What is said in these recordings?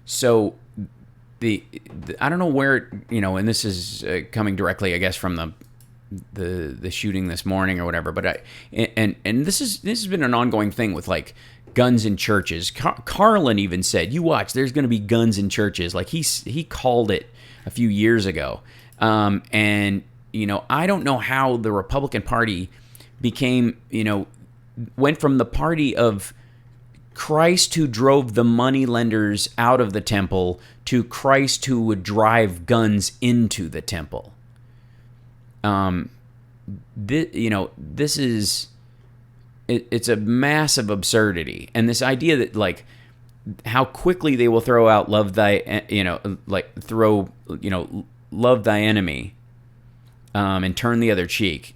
So the I don't know where, and this is coming directly, I guess, from the shooting this morning or whatever. But and this has been an ongoing thing with like guns in churches. Carlin even said, "You watch, there's going to be guns in churches." Like he called it a few years ago. And I don't know how the Republican Party became, went from the party of Christ who drove the moneylenders out of the temple to Christ who would drive guns into the temple. This is, it's a massive absurdity. And this idea that like how quickly they will throw out love thy, love thy enemy, and turn the other cheek.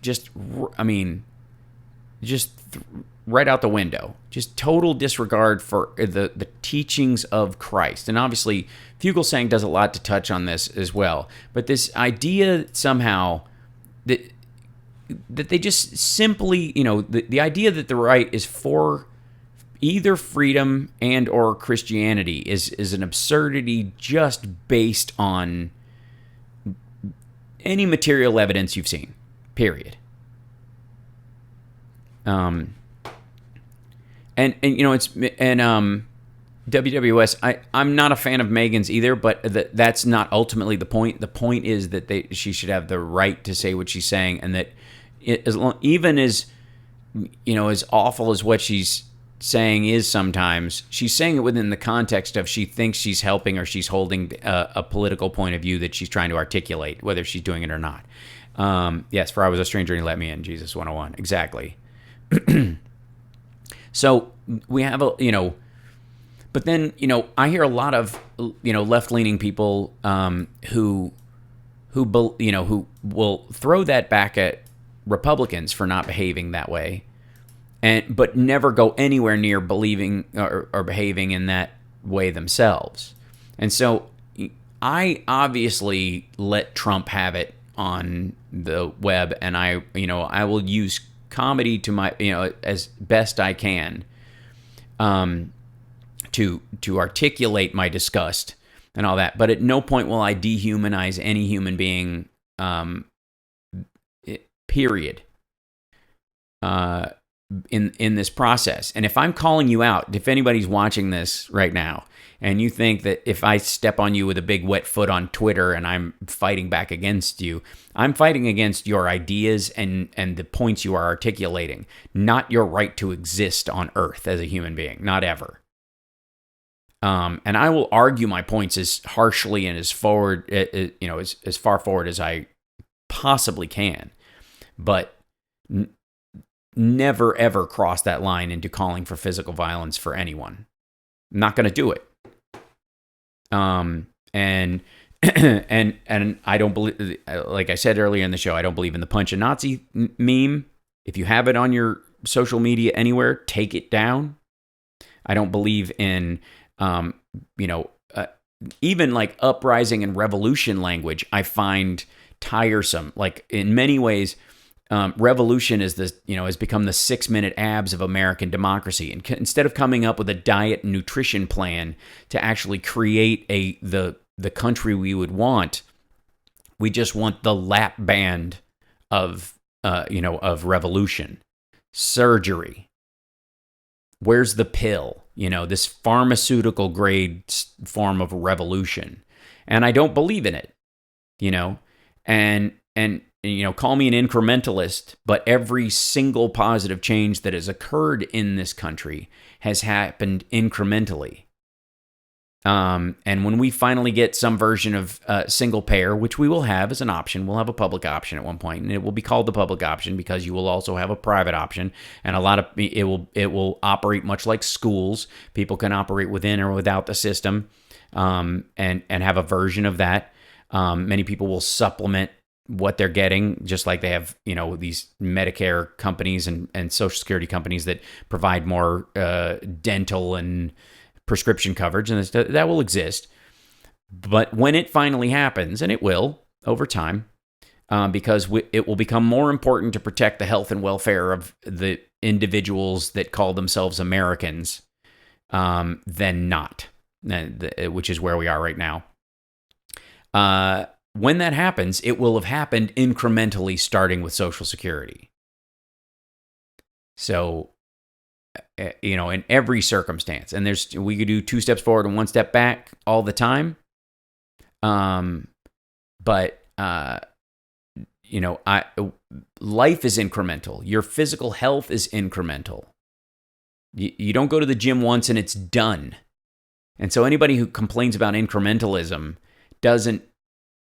Right out the window. Just total disregard for the teachings of Christ. And obviously, Fugelsang does a lot to touch on this as well. But this idea somehow that they just simply, the idea that the right is for either freedom and or Christianity is an absurdity just based on any material evidence you've seen, period. WWS. I'm not a fan of Megan's either, but that's not ultimately the point. The point is that she should have the right to say what she's saying, and that even as awful as what she's saying is sometimes, she's saying it within the context of she thinks she's helping or she's holding a political point of view that she's trying to articulate, whether she's doing it or not. Yes, for I was a stranger and he let me in, Jesus 101. Exactly. So we have but then, I hear a lot of, left-leaning people who will throw that back at Republicans for not behaving that way, but never go anywhere near believing or behaving in that way themselves. And so I obviously let Trump have it on the web, and I will use comedy to my, as best I can, to articulate my disgust and all that. But at no point will I dehumanize any human being, period, in this process. And if I'm calling you out, if anybody's watching this right now, and you think that if I step on you with a big wet foot on Twitter and I'm fighting back against you, I'm fighting against your ideas and the points you are articulating, not your right to exist on Earth as a human being, not ever. And I will argue my points as harshly and as forward, as far forward as I possibly can, but never ever cross that line into calling for physical violence for anyone. I'm not going to do it. And I don't believe, like I said earlier in the show, I don't believe in the punch a Nazi meme. If you have it on your social media anywhere, take it down. I don't believe in, even like uprising and revolution language, I find tiresome. Like in many ways, revolution is has become the 6-minute abs of American democracy. And instead of coming up with a diet and nutrition plan to actually create the country we would want, we just want the lap band of revolution, surgery. Where's the pill? This pharmaceutical grade form of revolution, and I don't believe in it. And call me an incrementalist, but every single positive change that has occurred in this country has happened incrementally. And when we finally get some version of single payer, which we will have as an option, we'll have a public option at one point, and it will be called the public option because you will also have a private option, and it will operate much like schools. People can operate within or without the system, and have a version of that. Many people will supplement what they're getting, just like they have, these Medicare companies and Social Security companies that provide more dental and prescription coverage, and that will exist. But when it finally happens, and it will over time, because it will become more important to protect the health and welfare of the individuals that call themselves Americans than not. which is where we are right now. When that happens, it will have happened incrementally, starting with Social Security. So, in every circumstance, and we could do 2 steps forward and 1 step back all the time. But life is incremental. Your physical health is incremental. You don't go to the gym once and it's done. And so anybody who complains about incrementalism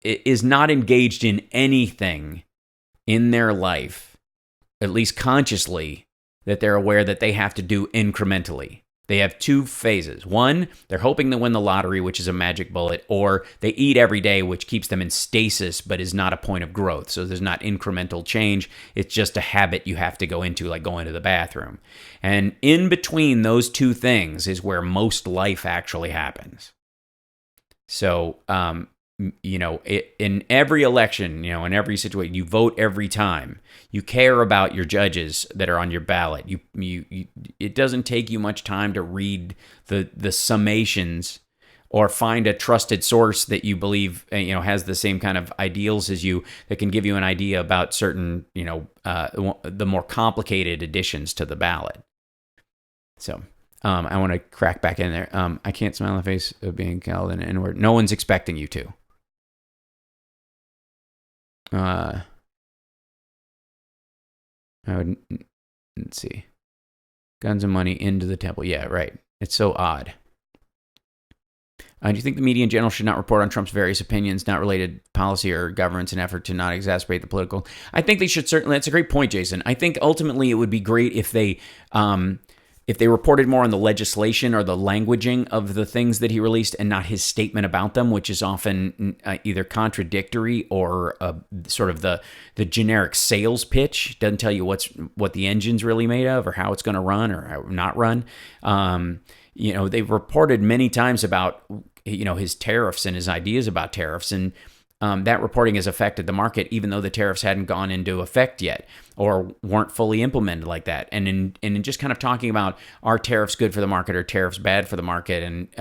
is not engaged in anything in their life, at least consciously, that they're aware that they have to do incrementally. They have 2 phases. One, they're hoping to win the lottery, which is a magic bullet, or they eat every day, which keeps them in stasis, but is not a point of growth. So there's not incremental change. It's just a habit you have to go into, like going to the bathroom. And in between those 2 things is where most life actually happens. So, in every election, in every situation, you vote every time. You care about your judges that are on your ballot. It doesn't take you much time to read the summations or find a trusted source that you believe has the same kind of ideals as you, that can give you an idea about certain the more complicated additions to the ballot. So. I want to crack back in there. I can't smile on the face of being called an N-word. No one's expecting you to. Let's see. Guns and money into the temple. Yeah, right. It's so odd. Do you think the media in general should not report on Trump's various opinions, not related to policy or governance, in an effort to not exacerbate the political? I think they should certainly. That's a great point, Jason. I think ultimately it would be great if they reported more on the legislation or the languaging of the things that he released and not his statement about them, which is often either contradictory or sort of the generic sales pitch. Doesn't tell you what the engine's really made of or how it's going to run or how not run. They've reported many times about his tariffs and his ideas about tariffs, and that reporting has affected the market, even though the tariffs hadn't gone into effect yet or weren't fully implemented like that. And in just kind of talking about, are tariffs good for the market or tariffs bad for the market, and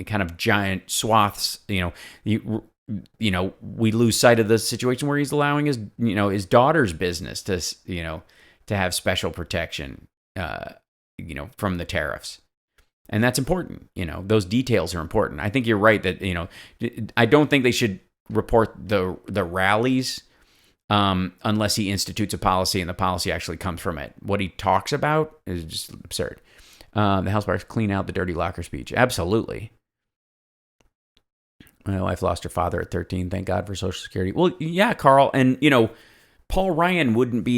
kind of giant swaths, we lose sight of the situation where he's allowing his daughter's business to have special protection, from the tariffs. And that's important. Those details are important. I think you're right that, I don't think they should report the rallies unless he institutes a policy and the policy actually comes from it. What he talks about is just absurd. The House Parks clean out the dirty locker speech. Absolutely. My wife lost her father at 13. Thank God for Social Security. Well, yeah, Carl. And, Paul Ryan wouldn't be